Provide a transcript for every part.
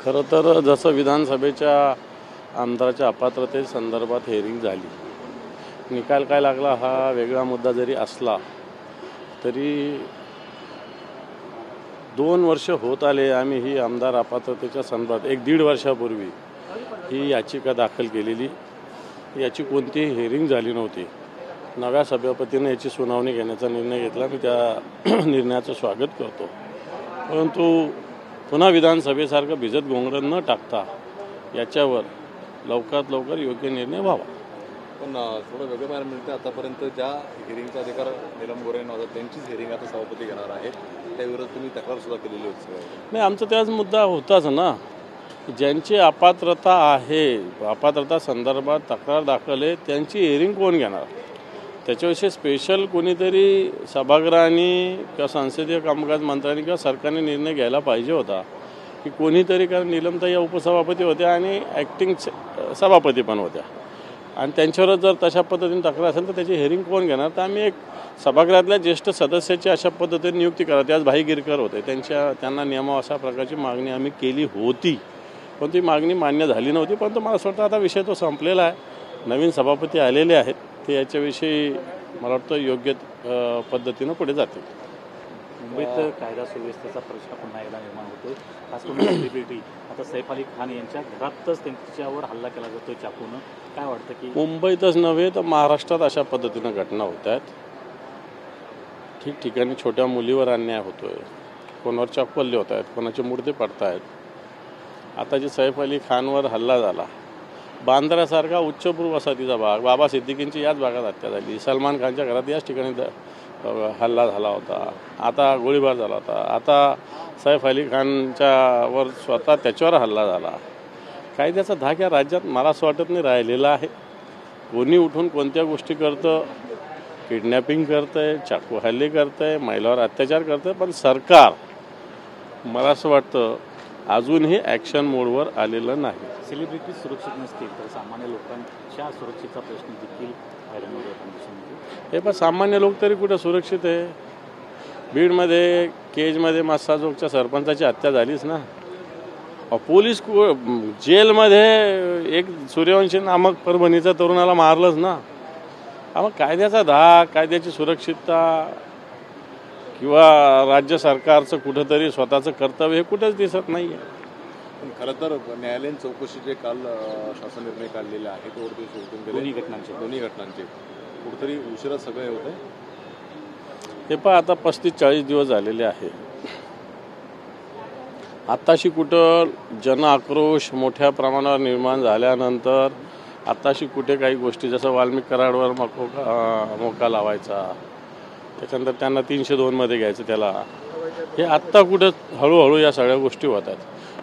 खरं तर जसं विधानसभेच्या आमदाराच्या अपात्रतेसंदर्भात हेअरिंग झाली, निकाल काय लागला हा वेगळा मुद्दा जरी असला तरी 2 वर्ष होत आले आम्ही ही आमदार अपात्रतेच्या संदर्भात 1-1.5 वर्षापूर्वी ही याचिका दाखल केलेली. याची कोणतीही हेअरिंग झाली नव्हती. नव्या सभापतीने याची सुनावणी घेण्याचा निर्णय घेतला. मी त्या निर्णयाचं स्वागत करतो. परंतु पुन्हा विधानसभेसारखं भिजत घोंगडं न टाकता याच्यावर लवकरात लवकर योग्य निर्णय व्हावा. पण थोडं वेगळं पाहायला मिळतं, आतापर्यंत ज्या हिअरिंगचा अधिकार नीलम गोरे यांना होता त्यांचीच हिअरिंग आता सभापती घेणार आहेत. त्याविरोधात तुम्ही तक्रार सुद्धा केलेली होती. नाही, आमचा त्याच मुद्दा होताच ना. ज्यांची अपात्रता आहे, अपात्रता संदर्भात तक्रार दाखल आहे, त्यांची हिअरिंग कोण घेणार? त्याच्याविषयी स्पेशल कोणीतरी सभागृहाने किंवा संसदीय कामकाज मंत्र्यांनी किंवा सरकारने निर्णय घ्यायला पाहिजे होता की कोणीतरी, कारण नीलमताई या उपसभापती होत्या आणि ॲक्टिंग सभापती पण होत्या, आणि त्यांच्यावर जर तशा पद्धतीने तक्रार असेल तर त्याची हेअरिंग कोण घेणार? तर आम्ही एक सभागृहातल्या ज्येष्ठ सदस्याची अशा पद्धतीने नियुक्ती करा. त्याच भाई गिरकर होते, त्यांना नियमावं अशा प्रकारची मागणी आम्ही केली होती, पण ती मागणी मान्य झाली नव्हती. परंतु मला स्वतः आता विषय तो संपलेला आहे. नवीन सभापती आलेले आहेत, ते याच्याविषयी मला वाटतं योग्य पद्धतीनं पुढे जातील. मुंबईत कायदा सुव्यवस्थेचा प्रश्न पुन्हा एकदा निर्माण होतो. खास करून सेलिब्रिटी आता सैफ अली खान यांच्या घरातच त्यांच्यावर हल्ला केला जातो चाकून. काय वाटतं की मुंबईतच नव्हे तर महाराष्ट्रात अशा पद्धतीनं घटना होत आहेत. ठिकठिकाणी छोट्या मुलीवर अन्याय होतो आहे, कोणावर चाकू होत आहेत, कोणाचे मुर्दे पडत आहेत. आता जे सैफ अली खानवर हल्ला झाला, बांद्रासारखा उच्चभ्रू वसाहतीचा भाग, बाबा सिद्दीकींची याच भागात हत्या झाली, सलमान खानच्या घरात याच ठिकाणी हल्ला झाला होता, आता गोळीबार झाला होता, आता सैफ अली खानच्यावर स्वतः त्याच्यावर हल्ला झाला. कायद्याचा धाक या राज्यात मला असं वाटत नाही राहिलेला आहे. कोणी उठून कोणत्या गोष्टी करतं, किडनॅपिंग करतं आहे, चाकू हल्ले करतं आहे, महिलावर अत्याचार करतं आहे, पण सरकार मला असं वाटतं अजूनही ॲक्शन मोडवर आलेलं नाही. सेलिब्रिटी सुरक्षित नसतील तर सामान्य लोकांच्या सुरक्षेचा प्रश्न देखील हे पण सामान्य लोक तरी कुठं सुरक्षित आहे? बीडमध्ये केजमध्ये मस्साजोगच्या सरपंचाची हत्या झालीच ना. पोलीस जेलमध्ये एक सूर्यवंशी नामक परभणीच्या तरुणाला मारलंच ना. मग कायद्याचा धाक, कायद्याची सुरक्षितता किंवा राज्य सरकारचं कुठंतरी स्वतःचं कर्तव्य हे कुठंच दिसत नाही आहे. पण खरं तर न्यायालयीन चौकशीचे काल शासन निर्णय काढलेले आहेत दोन्ही घटनांचे कुठेतरी उशिरा सगळे होते. हे पण आता 35-40 दिवस झालेले आहे. आत्ताशी कुठं जन आक्रोश मोठ्या प्रमाणावर निर्माण झाल्यानंतर आत्ताशी कुठे काही गोष्टी, जसं वाल्मिक कराडवर मोका लावायचा, त्याच्यानंतर त्यांना 302मध्ये घ्यायचं त्याला, हे आत्ता कुठं हळूहळू या सगळ्या गोष्टी होतात.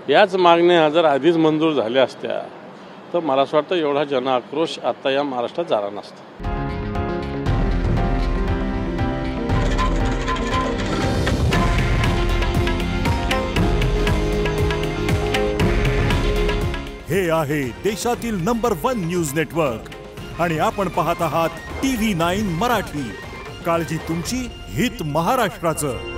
याच मागण्या जर आधीच मंजूर झाल्या असत्या तर मला असं वाटतं एवढा जन आक्रोश आत्ता या महाराष्ट्रात झाला नसता. हे आहे देशातील नंबर 1 न्यूज नेटवर्क आणि आपण पाहत आहात TV9 मराठी. काळजी तुमची, हित महाराष्ट्राचं.